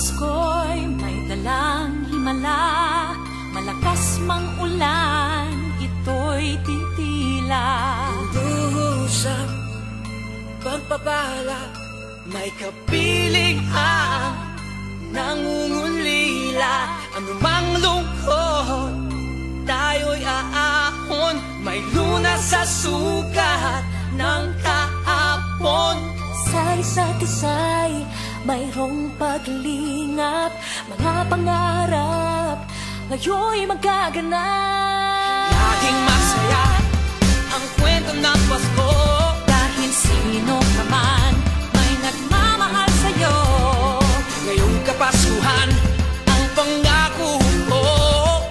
Pasko'y may dalang himala, malakas mang ulan, ito'y titila. Duhusang pagpapala, may kapiling ang nangungulila. Anumang lungkot, tayo'y aahon, may lunas sa sugat ng kahapon. Sa isa't isa'y mayroong paglingap, mga pangarap ngayon'y magaganap. Laging masaya ang kwento ng Pasko, Dahil sino ka man may nagmamahal sa'yo. ngayong Kapaskuhan ang pangako ko.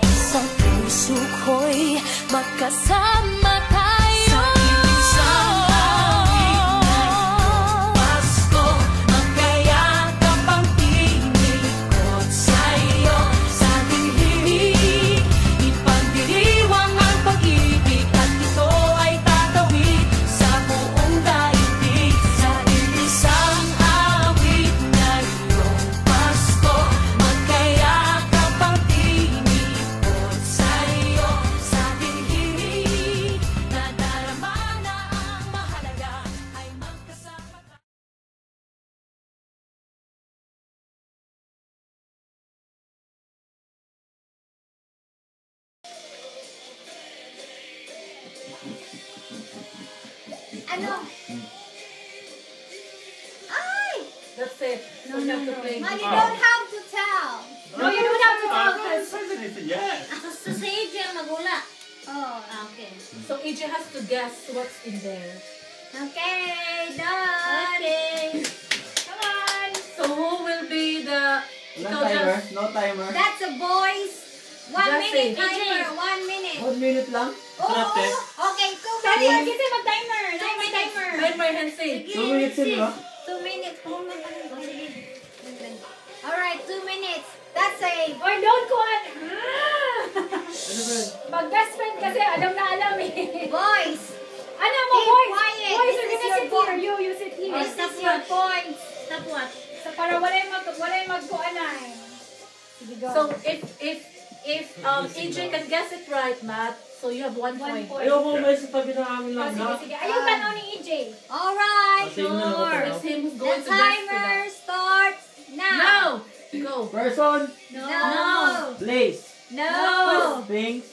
Sa puso ko'y magkasama tayo. Sa isang awit ngayong Pasko, magkayakap ang tinikot sa'yo. Sa ating himig, ipagdiriwang ang pag-ibig, at ito ay tatawid sa buong daigdig. Sa isang awit ngayong Pasko, magkayakap ang tinikot sa'yo. Sa ating himig, nadarama na ang mahalaga ay magkasama tayo. Ano? Ay! That's it. So you have to play. Ma, you don't have to tell. No, you don't have to tell us. Yes. So si AJ ang magula. Oh. Okay. So AJ has to guess what's in there. Okay, done. Okay. Come on. So who will be the... No Ikaw, timer. Jess. No timer. That's a boys. 1 Just minute say. timer. 1 minute. 1 minute lang. Oh, Sarap eh. okay, 2 Pwede minutes. kasi mag-timer. May timer. Let my hand say. 2 minutes yun, no? 2 minutes. Oh, sige. Alright, 2 minutes. That's a... Or don't go on. Ano ba yun? Mag-best friend kasi alam na alam eh. Boys. Ano mo, Keep boys? quiet. Boys, This you're is gonna your sit point. here. You sit here. This is your points. Stop what? So para walay magkuanay. Sige, go. So if AJ can guess it right, Matt, so you have 1 point. Ayoko may sa tabi ng amin lang, Sige, na. sige. Ayaw ka na ni EJ. Alright, Kasi yun na lang ako, sure. no? It's him who's The going to guess for timer that. starts now. Now, go. Person, No. place, No. things,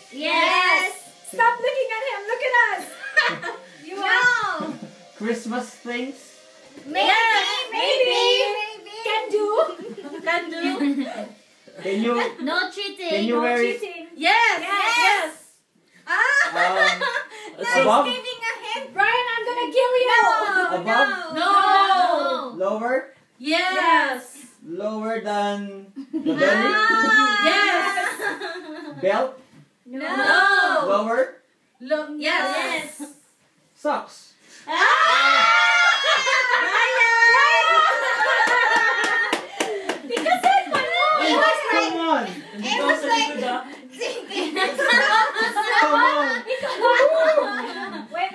Yes. Stop looking at him. Look at us. No. Christmas things, Maybe. Can do. Can do. can you, No cheating. can you No wear it, cheating. Yes. Yes. above, Giving a hint. Brian, I'm gonna kill you. above, No. lower, Yes. lower than the belly, Yes. belt, No. lower, Look. Yes. socks. Because it's my It was like, Come on, it was like, come on. Wait,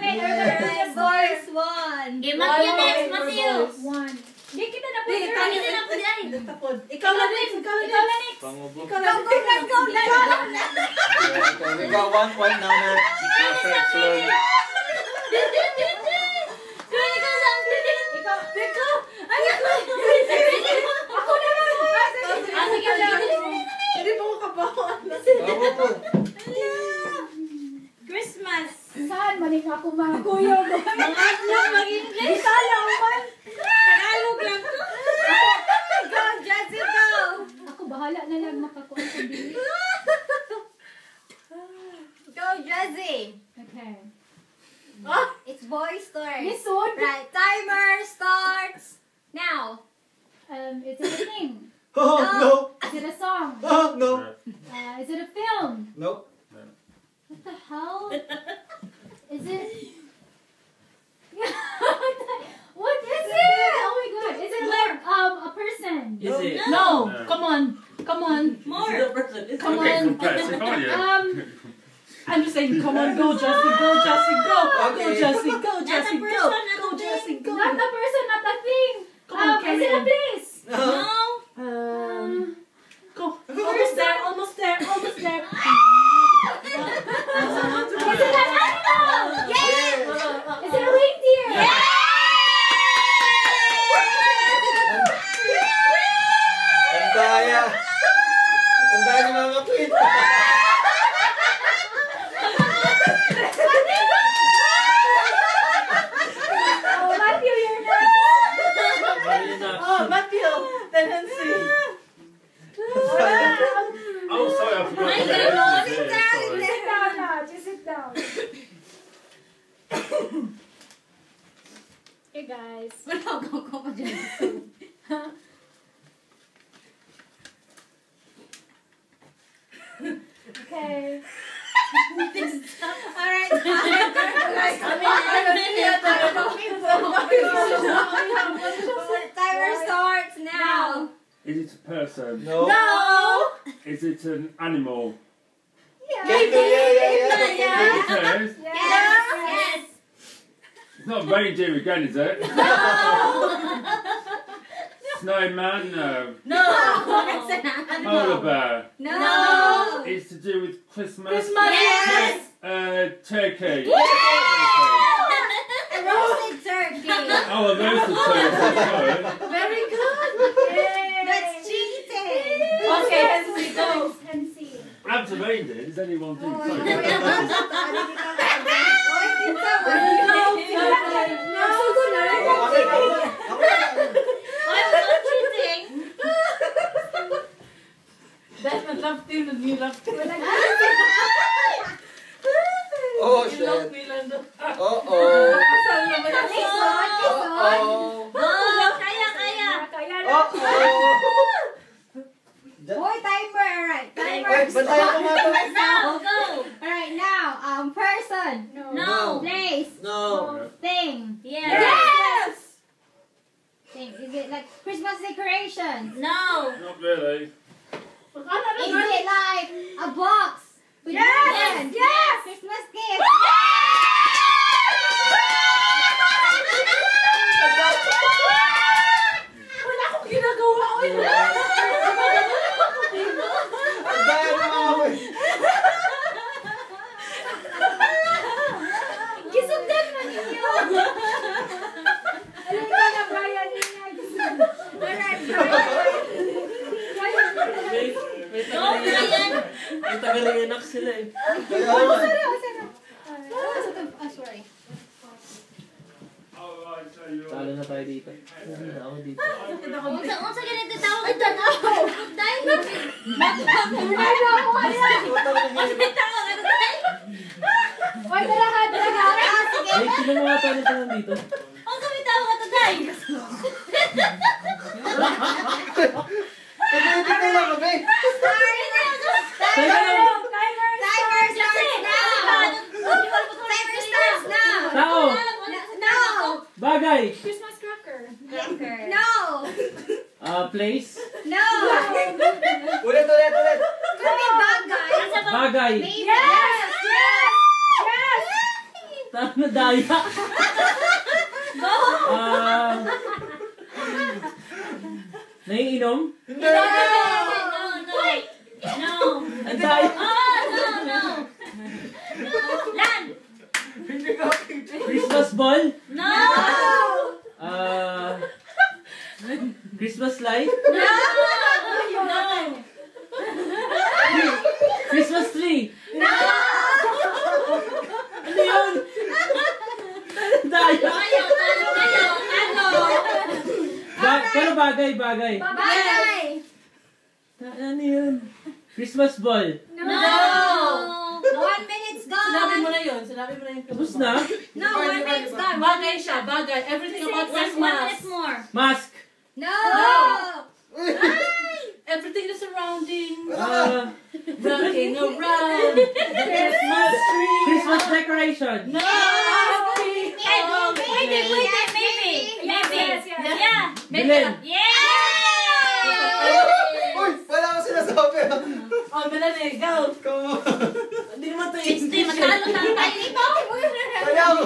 boys won. Okay, Matthew next, Matthew. One. Di kita na Di, pwede. tayo Kita na po dahil. Tapos. Ikaw na next. Ikaw na Ikaw na next. next. Ikaw na Go, let's go. Okay, we got 1 point now, man. Perfect, slowly. Ikaw sa Ikaw. Ikaw. Ako na lang. Ah, sige, sige. Hindi pa ko kabawan. Bravo po. Christmas. Saan maning ako mga kuya? Mag-English, mag-English. Bisaya man. Tagalog lang to. Go, Jazzy, go. Ako bahala na lang makakuha sa bili. Go, Jazzy. Okay. It's boys' turn. Listen. Right, timer starts now. Is it a thing? Oh, no. Is it a song? Oh, no. Is it a film? Nope. What the hell? Is it? What is it? Oh my god! Is it like a person? Is it? No. Come on. Come on. More. Is it a person? Is Come it? on. I'm just saying, come on, go, Jessie, go, Jessie, go. Okay. Go, Jessie, go, Not a Jessie, go. person, not Go, a Jessie, go. Not a person, not a thing. Come on, Is it a place? No. No. there? Is it an animal? Yes! Is it a reindeer? Ang daya. Ang daya ni Mama Queen. Oh, Matthew, you're next. Oh, Matthew. Tendency. Oh, sorry, I forgot. Ay, to get ganon. it. Yeah, sorry. Sit down now. Just sit down. Hey, guys. Wala ko pa dyan. Okay. Alright. Timer starts now. Is it a person? No. No. Is it an animal? Yeah. Yeah. It is. Yes. It's not reindeer again, is it? Snowman? No. That's an animal. Polar bear? No. It's to do with Christmas? Yes. Turkey? A roasted turkey. Oh, a roasted turkey, sorry. Very good. That's cheating. Okay, Hensi, go. Hensi. Abs a reindeer, does anyone do so? I'm not cheating. Desmond love team and you love team. Oh, You love shit. me, Lando. Uh-oh. Kasal naman ako. Uh-oh. Go, kaya. Uh-oh. Boy, timer. Alright. Timer Wait, bantayan ko nga to. Now, go. Alright, now, person. No. Place. No. Thing. Yes. Thing. Is it like Christmas decorations? No. Not really. Is it like a box? With Yes. presents? Christmas gift. Wala akong ginagawa. Ang daya ni Mama Queen. Gisundan mo ninyo. Alam ko na, Brian. Alright, Go, Brian. Ang taga-reenact sila eh. Kaya naman. sorry. Alright, so you're... Talo na tayo dito. Hindi na ako dito. Unsa ganito tawag ito na? Dahil na. Unsa tawag ito dahil? Oy, dalahan. Ay, sino mga talo ito nandito? Unsa may tawag ito dahil? Ito na lang kami. Teka lang! Timer starts now. Timer starts now. Tao! No. Bagay! Christmas cracker. No. Place? No. Ulit. Could be bagay. Bagay! Maybe. Yes. Tama, daya! Naiinom? No. Ang daya! No. Land. Christmas ball? No. Christmas light? No. Christmas tree? No. Ano yun? Daya! Pero bagay. Bagay. Ano yun? Christmas ball? No. 1 minute's Sinabi mo gone. na yun. Sinabi mo na yun. Tapos na? No, 1 minute's gone. Bagay siya. Bagay. Everything about 1 minute Christmas. more. Mask? No. Everything is surrounding. Rocking around Christmas tree. Christmas decoration. No. Maybe. Yes. Yeah. Bilin. Uy! Wala akong sinasabi. Oh, Melanie, go. Come on. Hindi naman ito 60, matalo tayo tayo dito. Kaya ako.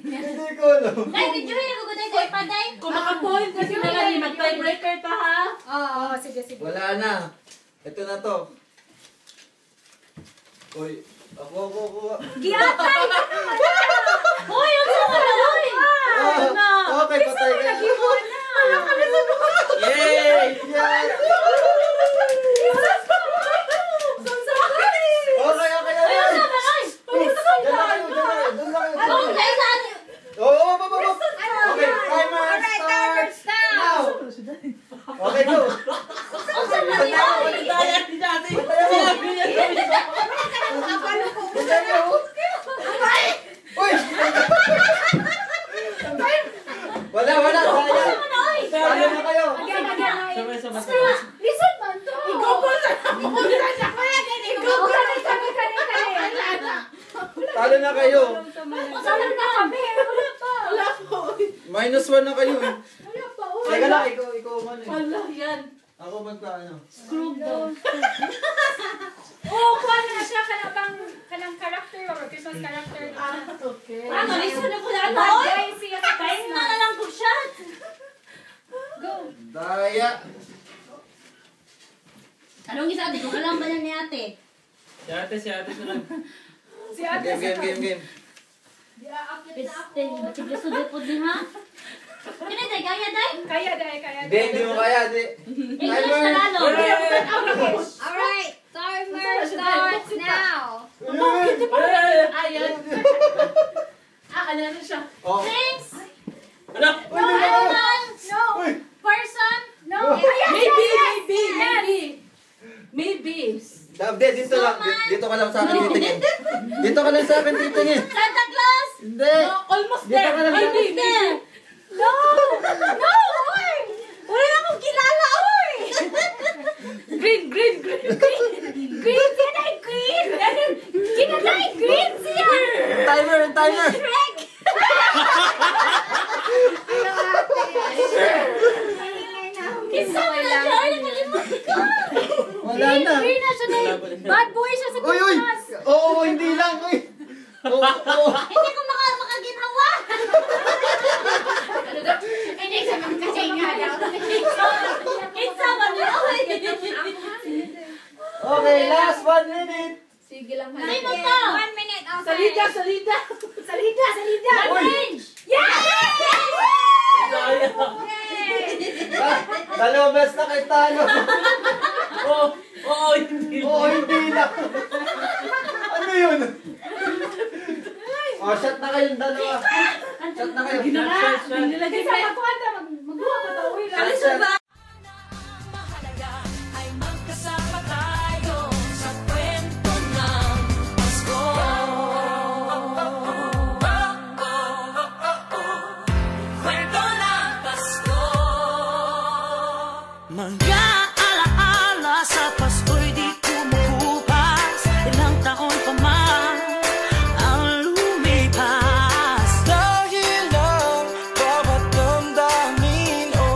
Hindi ko alam. Ay, video yun. Guguday ko ipaday. Kung makapoint kasi Melanie, mag-tiebreaker ta ha. Oo, sige. Wala na. Ito na to. Uy, ako. Giyatay! Hoy, ang sama na, hoy! Okay, patay ka. Yay! Yes! Okay. Doon lang kayo. Ang dahil sa atin. Oo, Okay, timer starts now. Okay, go. Ang sama niya, hoy! Uy! Wala. Kaya na kayo. Sabay. Listen man to! Talo na kayo. Masama na kami. -1 na kayo eh. Teka lang, ikaw man eh. Wala yan. Ako magpaano. Screw daw. Oh, kuha na siya kanang character or Christmas character. Okay. Ano, listen na po na ano, Bad hoy! guy siya sa Kain Christmas. na lang po shot. Daya. Anong isa ate? Kung alam ba niya ni ate? Si ate sunod. Si ate Game. Piste, ba't yung po din ha? Kaya day, kaya day? Kaya. Hindi mo kaya. English na lalo. Alright, timer starts now. Ayan. Ano na siya? Oh. Things, Ano? animals, No! person, No! Maybe. Hindi, dito lang. Dito ka lang sa akin titingin. Dito ka lang sa akin titingin. Santa Claus, Hindi. Almost Dito there. ka lang sa akin. Maybe. No! No! Oy! Wala na akong kilala, oy! Green. Green! Kinatay green! Kinatay green siya! Timer. Shrek! Isa mo na siya, ay nakalimutan ko. Wala na. Green na siya na bad boy siya sa Uy. Christmas! Oo, hindi lang. Uy. Oo. Hindi ko makaginawa. Hindi siya magkasinga daw. Isa mo na, hoy. Okay, last 1 minute. Sige lang. Sino to? 1 minute, okay. Salida. Orange. Dalawang beses na kay talo. Oo, hindi. Oo, hindi lang. Ano yun? Oh, shot na kayong dalawa. Shot na kayo. Nilagay Isa magkuhanda, magbuha ka to. Uy, lang. Mahalaga ay magkasama tayo sa kwento ng Pasko. Kwento ng Pasko. Mga alaala sa Pasko'y di kumukupas. Ilang taon pa man ang lumipas. Dahil ang bawat damdamin o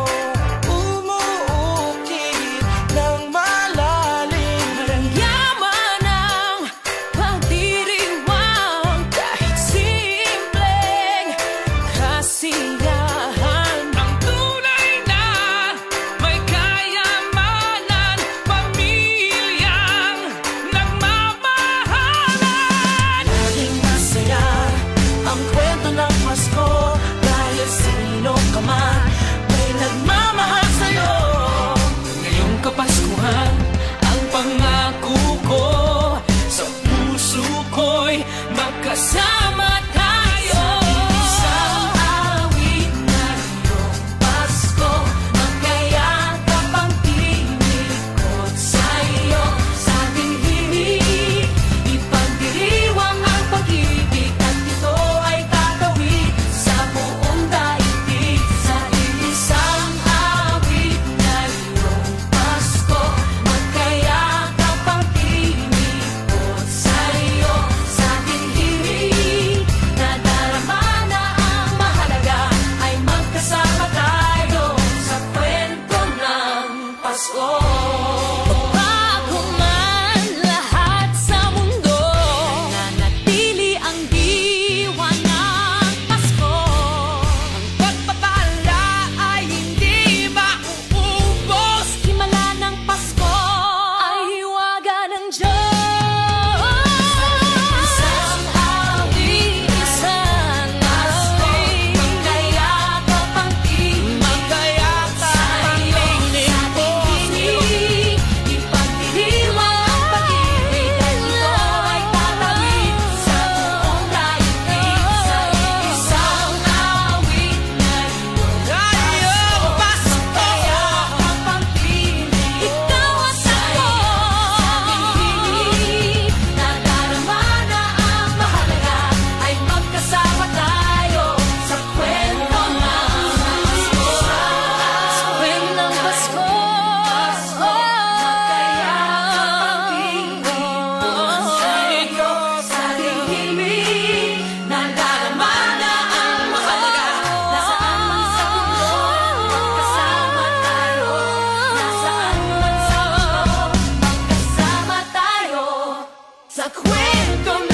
Sa kwento